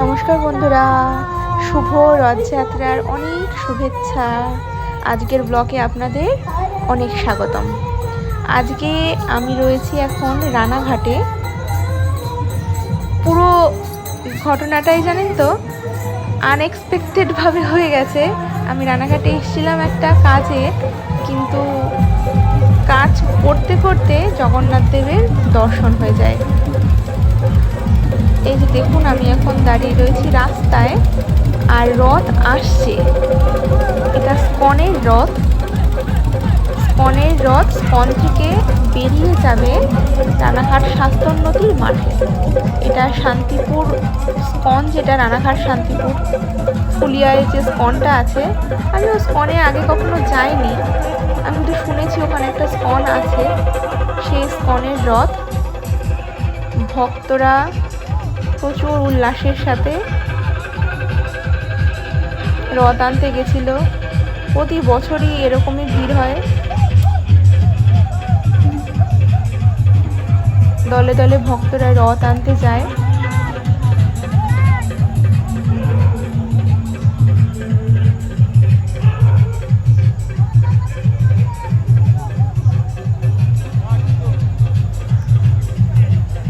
নমস্কার বন্ধুরা, শুভ রথযাত্রার অনেক শুভেচ্ছা। আজকের ব্লগে আপনাদের অনেক স্বাগতম। আজকে আমি রয়েছি এখন রানাঘাটে। পুরো ঘটনাটাই জানেন তো, আনএক্সপেক্টেডভাবে হয়ে গেছে। আমি রানাঘাটে এসেছিলাম একটা কাজে, কিন্তু কাজ করতে করতে জগন্নাথ দেবের দর্শন হয়ে যায়। এই যে দেখুন, আমি এখন দাঁড়িয়ে রয়েছি রাস্তায়, আর রথ আসছে। এটা স্কনের রথ। স্কন থেকে বেরিয়ে যাবে রানাঘাট স্বাস্থ্যোন্নতির মাঠে। এটা শান্তিপুর স্কন, যেটা রানাঘাট শান্তিপুর ফুলিয়ায় যে স্কনটা আছে। আমিও স্কনে আগে কখনো যাইনি, আমি তো শুনেছি ওখানে একটা স্কন আছে। সেই স্কনের রথ ভক্তরা প্রচুর উল্লাসের সাথে রথ আনতে গেছিল। প্রতি বছরই এরকমই ভিড় হয়, দলে দলে ভক্তরা রথ আনতে যায়।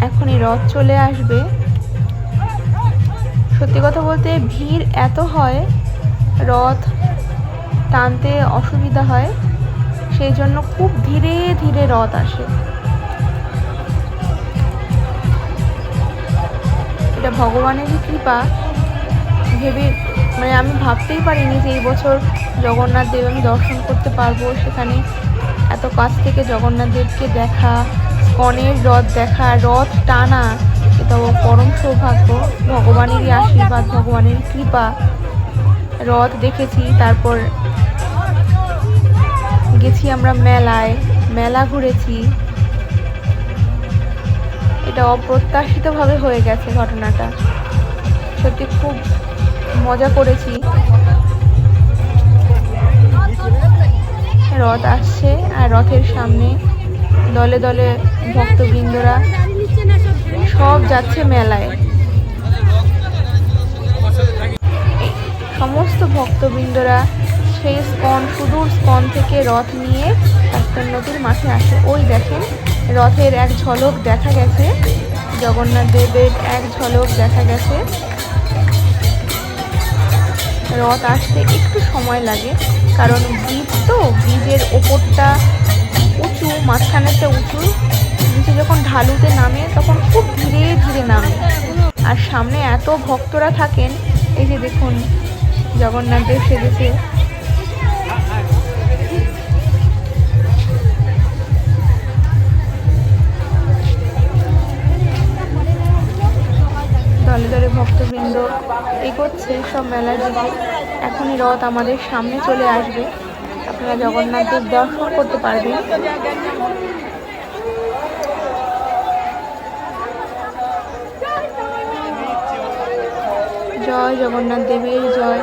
এখনই রথ চলে আসবে। সত্যি কথা বলতে ভিড় এত হয়, রথ টানতে অসুবিধা হয়, সেই জন্য খুব ধীরে ধীরে রথ আসে। এটা ভগবানেরই কৃপা। আমি ভাবতেই পারিনি যে এই বছর জগন্নাথ দেব আমি দর্শন করতে পারবো। সেখানে এত কাছ থেকে জগন্নাথ দেবকে দেখা, স্কনের রথ দেখা, রথ টানা, এটাও পরম সৌভাগ্য, ভগবানেরই আশীর্বাদ, ভগবানের কৃপা। রথ দেখেছি, তারপর গেছি আমরা মেলা ঘুরেছি। এটা অপ্রত্যাশিতভাবে হয়ে গেছে ঘটনাটা। সত্যি খুব মজা করেছি। রথ আসছে, আর রথের সামনে দলে দলে ভক্তবৃন্দরা সব যাচ্ছে মেলায়। সমস্ত ভক্তবৃন্দরা সেই সুদূর স্কন থেকে রথ নিয়ে স্বাস্থ্যোন্নতির মাঠে আসে। ওই দেখেন, রথের এক ঝলক দেখা গেছে, জগন্নাথ দেবের এক ঝলক দেখা গেছে। রথ আসতে একটু সময় লাগে, কারণ ব্রিজের ওপরটা উঁচু, মাঝখানেরটা উঁচু। নিচে যখন ঢালুতে নামে তখন খুব ধীরে ধীরে নামে, আর সামনে এত ভক্তরা থাকেন। এই যে দেখুন, জগন্নাথ দেব সেজেছে। দলে দলে ভক্তবৃন্দ এগোচ্ছে সব মেলার দিকে। এখনই রথ আমাদের সামনে চলে আসবে, আপনারা জগন্নাথ দেব দর্শন করতে পারবেন। জয় জগন্নাথ দেবের জয়।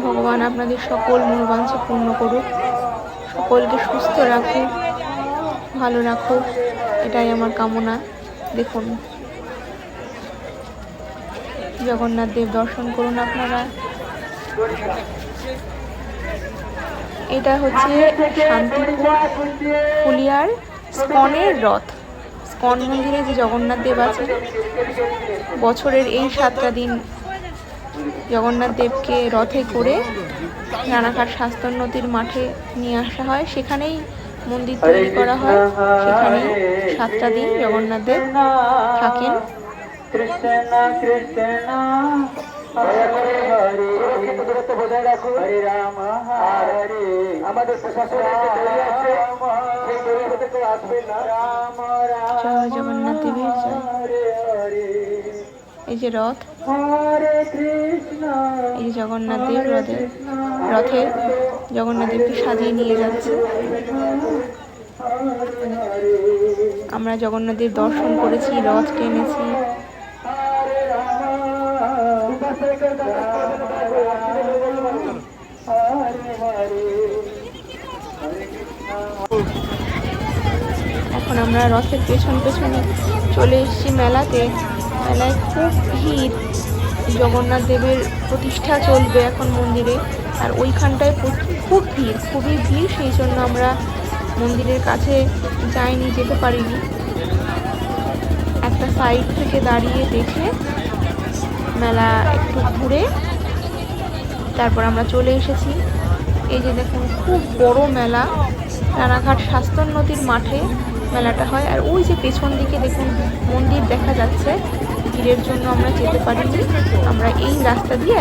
ভগবান আপনাদের সকল মনোবাঞ্ছা পূর্ণ করুক, সকলকে সুস্থ রাখুক, ভালো রাখুক, এটাই আমার কামনা। দেখুন, জগন্নাথ দেব দর্শন করুন আপনারা। এটা হচ্ছে শান্তিপুর ফুলিয়ার স্কনের রথ। স্কন মন্দিরে যে জগন্নাথ দেব আছে, বছরের এই 7টা দিন জগন্নাথ দেবকে রথে করে রানাঘাট স্বাস্থ্যোন্নতির মাঠে নিয়ে আসা হয়। সেখানেই মন্দির তৈরি করা হয়, সেখানেই 7টা দিন জগন্নাথ দেব থাকেন। জয় জগন্নাথ দেবের জয়। এই যে রথ, এই যে জগন্নাথ দেব রথে জগন্নাথ দেবকে সাজিয়ে নিয়ে যাচ্ছে। আমরা জগন্নাথ দেব দর্শন করেছি, রথ টেনেছি। এখন আমরা রথের পেছনে চলে এসেছি মেলাতে। মেলায় খুব ভিড়। জগন্নাথ দেবের প্রতিষ্ঠা চলবে এখন মন্দিরে, আর ওইখানটায় খুব ভিড়, খুবই ভিড়। সেই জন্য আমরা মন্দিরের কাছে যাইনি, যেতে পারিনি। একটা সাইড থেকে দাঁড়িয়ে দেখে মেলা একটু ঘুরে তারপর আমরা চলে এসেছি। এই যে দেখুন, খুব বড় মেলা, রানাঘাট স্বাস্থ্যোন্নতির মাঠে মেলাটা হয়। আর ওই যে পেছন দিকে দেখুন মন্দির দেখা যাচ্ছে, ভিড়ের জন্য আমরা যেতে পারিনি। আমরা এই রাস্তা দিয়ে